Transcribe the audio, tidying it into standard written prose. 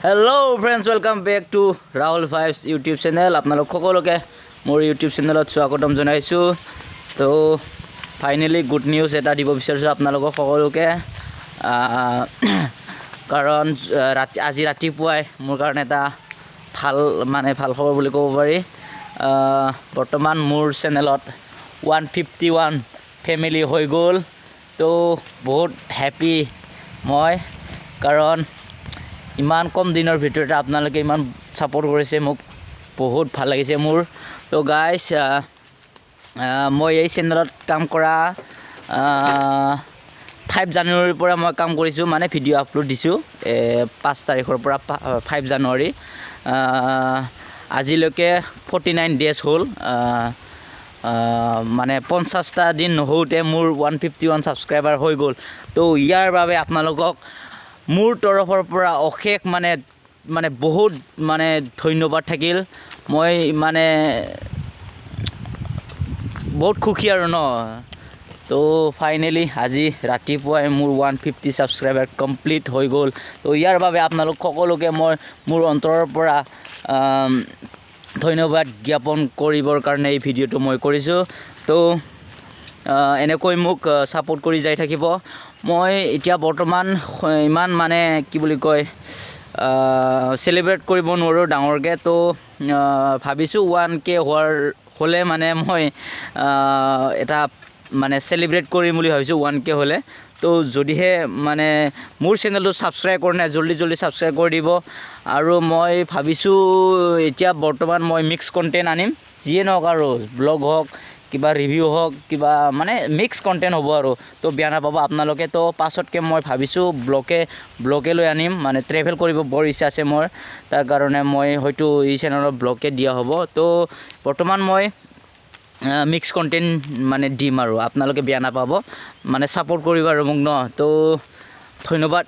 Hello friends, welcome back to Rahul Vibes YouTube channel. আপোনালোক সকলোকে মোৰ YouTube চেনেলত স্বাগতম জনাইছো। তো ফাইনালি গুড নিউজ এটা দিব বিচাৰিছো আপোনালোকক সকলোকে কাৰণ আজি ৰাতিপুৱাই মোৰ কাৰণে এটা ভাল খবৰ বুলি ক'ব পাৰি। বৰ্তমান মোৰ চেনেলত 151 ফ্যামিলি হৈ গ'ল। তো বহুত হ্যাপি মই কাৰণ ইমান কম দিনৰ ভিতৰতে আপোনালোকে ইমান সাপোৰ্ট কৰিছে মোক বহুত ভাল লাগিছে মোৰ। তো গাইস মই এই চেনেলত কাম কৰা 5 জানুৱাৰীৰ পৰা মই কাম কৰিছো, মানে ভিডিও আপলোড দিছো 5 তাৰিখৰ পৰা 5 জানুৱাৰী আজিলৈকে 49 ডেজ হ'ল। মানে 50টা দিন নহওঁতে মোৰ 151 সাবস্ক্ৰাইবাৰ হৈ গ'ল। তো ইয়াৰ বাবে আপোনালোকক মোৰ তৰফৰ পৰা অশেষ মানে বহুত ধন্যবাদ থাকিল। মই মানে বহুত খুশি আৰু ন। তো ফাইনালি আজি ৰাতিপুৱাই মোৰ 150 সাবস্ক্ৰাইবাৰ কমপ্লিট হৈ গ'ল। তো ইয়াৰ বাবে আপোনালোক সকলোকে মই মোৰ অন্তৰৰ পৰা ধন্যবাদ জ্ঞাপন কৰিবৰ কাৰণে এই ভিডিওটো মই কৰিছো। তো এনেকৈ মোক সাপোৰ্ট কৰি যাই থাকিব। মই এতিয়া বৰ্তমান ইমান মানে কি বুলি কয় সেলিব্ৰেট কৰিব নোৱাৰো ডাঙৰকে। তো ভাবিছো 1K হ'লে মানে মই এটা মানে সেলিব্ৰেট কৰিম বুলি ভাবিছো 1K হ'লে। তো যদিহে মানে মোৰ চেনেলটো সাবস্ক্ৰাইব কৰা নাই জলদি সাবস্ক্ৰাইব কৰি দিব। আৰু মই ভাবিছো এতিয়া বৰ্তমান মই মিক্স কন্টেন্ট আনিম, যিয়ে নহওক আৰু ব্লগ হওক কিবা ৰিভিউ হওক কিবা মানে মিক্স কন্টেন্ট হ'ব আৰু। তো বেয়া নাপাব আপোনালোকে। তো পাছতকে মই ভাবিছো ব্লগে লৈ আনিম, মানে ট্ৰেভেল কৰিব বৰ ইচ্ছা আছে মোৰ, তাৰ কাৰণে মই হয়তো এই চেনেলত ব্লগে দিয়া হ'ব। তো বৰ্তমান মই মিক্স কন্টেন্ট মানে দিম আৰু আপোনালোকে বেয়া নাপাব, মানে সাপোৰ্ট কৰিব আৰু মোক ন। তো ধন্যবাদ।